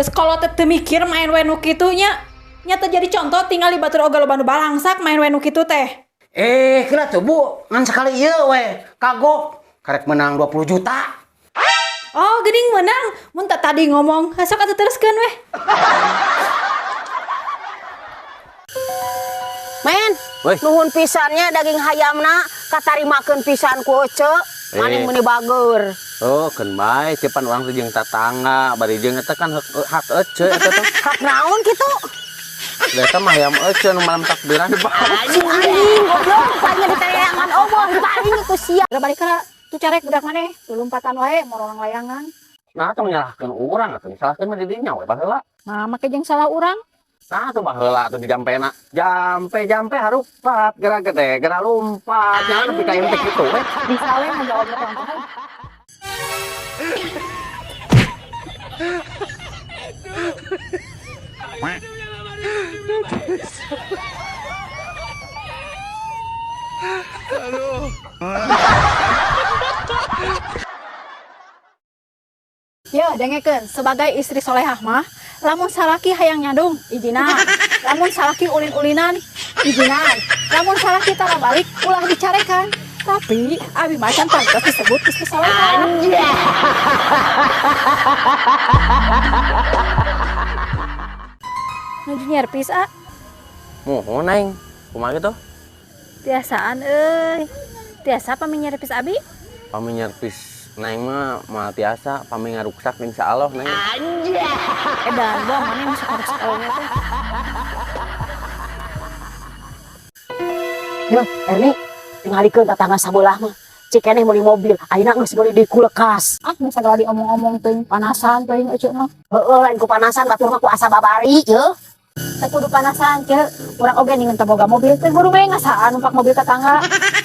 Geus kolot teh mikir main we nu kitu nya. Nya teh jadi contoh tinggal di batur oga loba nu balangsak main we nu kitu teh. Kira tuh Bu, ngan sekali ieu we, kagok. Karek menang 20 juta. Oh, geuning menang. Mun tadi ngomong, sok atuh teruskeun weh. Men, nuhun pisannya daging hayamna katarimakeun pisan ku Ece. Maning meuni bager. Oh, kan bae cepan orang teh jeung tatangga, bari jeung eta kan hak Ece eta teh. Hak naon kitu? Eta mah hayam Ece nu malam takbiran Anjing goblok, tanya ditereangan oboh paling itu sia. Udah balik ka tu carek budak maneh, lompatan wae morong layangan. Nah, atuh menyalahkeun urang atuh, salahkeun mah di dinya we baheula. Nah, make jeung salah urang. Nah, tuh baheula atuh dijampena. Jampe harupat, gara gede, gara lompat. Jangan nepi ka ieu teh kitu we. Bisa we ngajawab orang. Ya, dengekeun sebagai istri solehah mah, lamun salaki hayang nyadung, ijinan. Lamun salaki ulin-ulinan, ijinan. Lamun salaki tara balik, ulah dicarekan. Tapi abi macan pantas disebut istri solehah. Nuju nyerpis Mohon aing, kumaha kitu? biasaan euy. Tiasa pami nyerpis abi? Pami nyerpis Neng mah mal tiasa, pami ngaruksak insyaallah Neng. Edan bang, mana yang suka sekolahnya tuh? Yo, Erni, tingalikeun tatangga sabelah mah. Cik keneh meuli mobil, ayeuna geus meuli di kulkas. Ah, bisa segala diomong-omong teuing panasan teuing Ece mah. Heeh, lain ku panasan batur mah ku asa babari yeuh. Teu kudu panasan, Ceu. Urang oge ningeun teu boga mobil teh buru we ngasaan numpak mobil tetangga.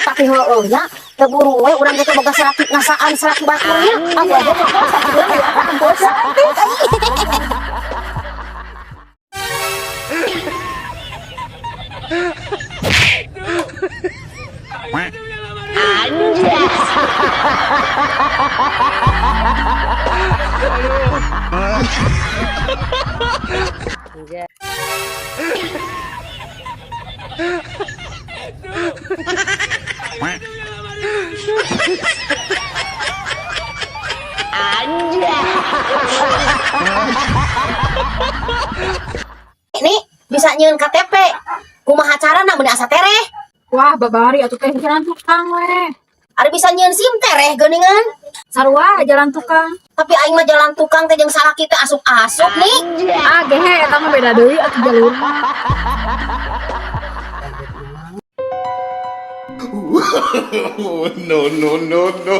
Tapi heueuh nya, teu buru we urang teh boga salaki ngasaan salaki baturnya. Aku aja kok sakieu ya akan dosa. Ini bisa nyieun KTP. Kumaha carana meuni asa tereh? Wah, babari atuh teh jalan tukang we. Ari bisa nyieun SIM tereh geuningan. Sarua jalan tukang. Tapi aing mah jalan tukang teh jeung salaki teh asup-asup nih. Ah, gehe eta mah beda deui atuh jalurna. No.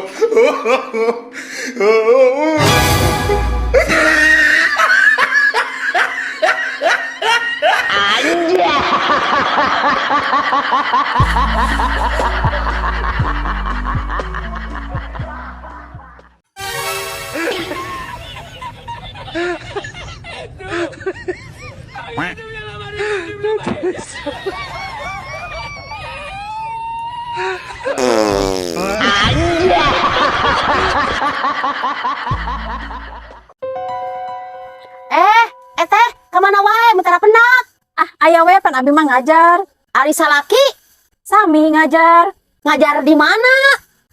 Teh, kemana wae? Mentara penak. Ah, aya we pan abi mah ngajar. Ari salaki Sami ngajar. ngajar di mana?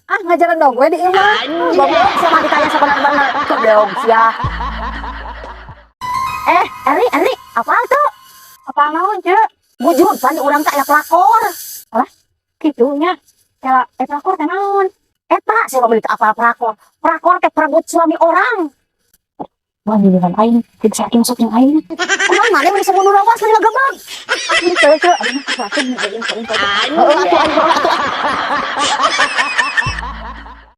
Ah, ngajaran dong gue di imah. Goblok sama ditanya sebenar-benar. Goblok sia. Eri, apa tuh? Apa naon, Ceu? Bujur pan urang teh aya pelakor. Alah, kitunya. Ya, pelakor teh naon? Eta siapa beli apa pelakor? Pelakor teh perebut suami orang. Wah, dengan aing, tidak saking sok yang aing. Kumaha mana yang disebut nurawas meuli ngagebeg? Ini Ceu, ada sesuatu nih, Heeh atuh.